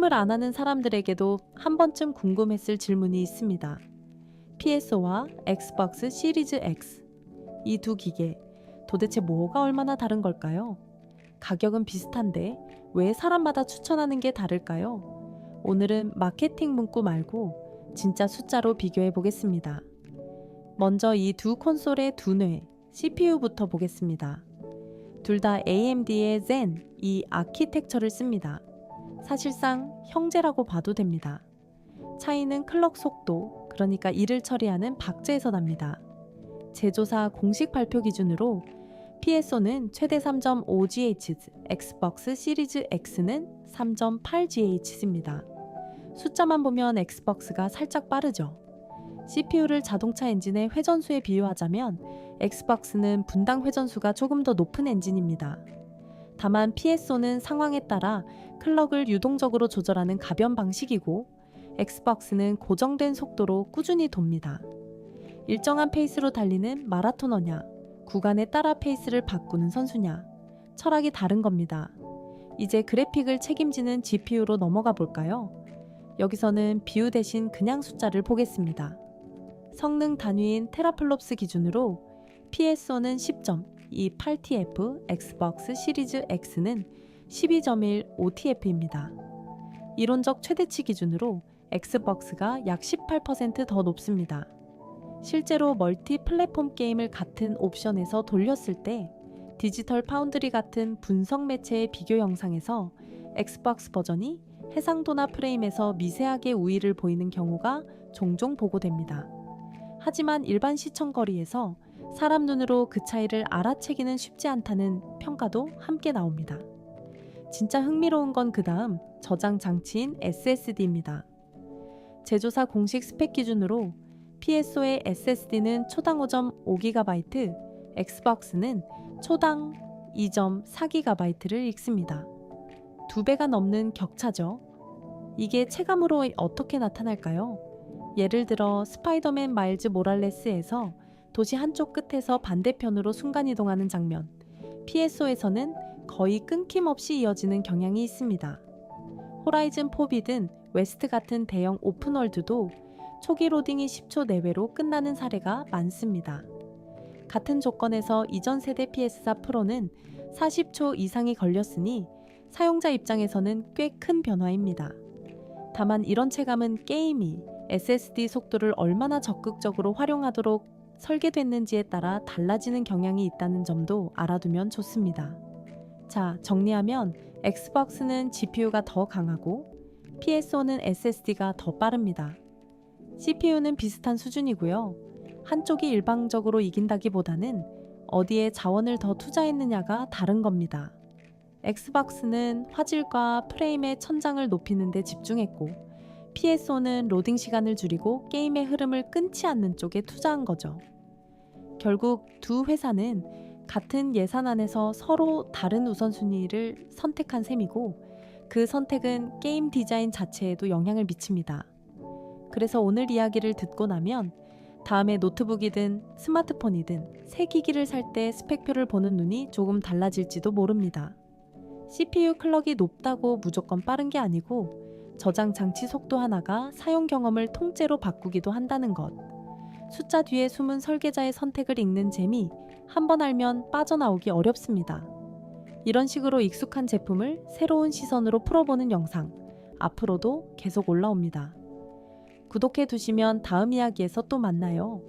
게임을 안 하는 사람들에게도 한 번쯤 궁금했을 질문이 있습니다. PSO와 엑스박스 시리즈 X. 이 두 기계, 도대체 뭐가 얼마나 다른 걸까요? 가격은 비슷한데 왜 사람마다 추천하는 게 다를까요? 오늘은 마케팅 문구 말고 진짜 숫자로 비교해 보겠습니다. 먼저 이 두 콘솔의 두뇌, CPU부터 보겠습니다. 둘 다 AMD의 Zen, 이 아키텍처를 씁니다. 사실상 형제라고 봐도 됩니다. 차이는 클럭 속도, 그러니까 일을 처리하는 박제에서 납니다. 제조사 공식 발표 기준으로 PSO는 최대 3.5GHz, 엑스박스 시리즈 X는 3.8GHz입니다. 숫자만 보면 엑스박스가 살짝 빠르죠. CPU를 자동차 엔진의 회전수에 비유하자면 엑스박스는 분당 회전수가 조금 더 높은 엔진입니다. 다만 PSO는 상황에 따라 클럭을 유동적으로 조절하는 가변 방식이고 엑스박스는 고정된 속도로 꾸준히 돕니다. 일정한 페이스로 달리는 마라토너냐, 구간에 따라 페이스를 바꾸는 선수냐, 철학이 다른 겁니다. 이제 그래픽을 책임지는 GPU로 넘어가 볼까요? 여기서는 비유 대신 그냥 숫자를 보겠습니다. 성능 단위인 테라플롭스 기준으로 PSO는 10.28TF, 엑스박스 시리즈 X는 12.1 OTF입니다. 이론적 최대치 기준으로 엑스박스가 약 18% 더 높습니다. 실제로 멀티 플랫폼 게임을 같은 옵션에서 돌렸을 때 디지털 파운드리 같은 분석 매체의 비교 영상에서 엑스박스 버전이 해상도나 프레임에서 미세하게 우위를 보이는 경우가 종종 보고됩니다. 하지만 일반 시청거리에서 사람 눈으로 그 차이를 알아채기는 쉽지 않다는 평가도 함께 나옵니다. 진짜 흥미로운 건 그 다음 저장 장치인 SSD입니다. 제조사 공식 스펙 기준으로 PSO의 SSD는 초당 5.5GB, 엑스박스는 초당 2.4GB를 읽습니다. 2배가 넘는 격차죠. 이게 체감으로 어떻게 나타날까요? 예를 들어 스파이더맨 마일즈 모랄레스에서 도시 한쪽 끝에서 반대편으로 순간이동하는 장면, PSO에서는 거의 끊김없이 이어지는 경향이 있습니다. 호라이즌 포비든 웨스트 같은 대형 오픈월드도 초기 로딩이 10초 내외로 끝나는 사례가 많습니다. 같은 조건에서 이전 세대 PS4 프로는 40초 이상이 걸렸으니 사용자 입장에서는 꽤 큰 변화입니다. 다만 이런 체감은 게임이 SSD 속도를 얼마나 적극적으로 활용하도록 설계됐는지에 따라 달라지는 경향이 있다는 점도 알아두면 좋습니다. 자, 정리하면 엑스박스는 GPU가 더 강하고 PSO는 SSD가 더 빠릅니다. CPU는 비슷한 수준이고요. 한쪽이 일방적으로 이긴다기보다는 어디에 자원을 더 투자했느냐가 다른 겁니다. 엑스박스는 화질과 프레임의 천장을 높이는 데 집중했고 PSO는 로딩 시간을 줄이고 게임의 흐름을 끊지 않는 쪽에 투자한 거죠. 결국 두 회사는 같은 예산 안에서 서로 다른 우선순위를 선택한 셈이고 그 선택은 게임 디자인 자체에도 영향을 미칩니다. 그래서 오늘 이야기를 듣고 나면 다음에 노트북이든 스마트폰이든 새 기기를 살 때 스펙표를 보는 눈이 조금 달라질지도 모릅니다. CPU 클럭이 높다고 무조건 빠른 게 아니고 저장 장치 속도 하나가 사용 경험을 통째로 바꾸기도 한다는 것. 숫자 뒤에 숨은 설계자의 선택을 읽는 재미, 한번 알면 빠져나오기 어렵습니다. 이런 식으로 익숙한 제품을 새로운 시선으로 풀어보는 영상, 앞으로도 계속 올라옵니다. 구독해 두시면 다음 이야기에서 또 만나요.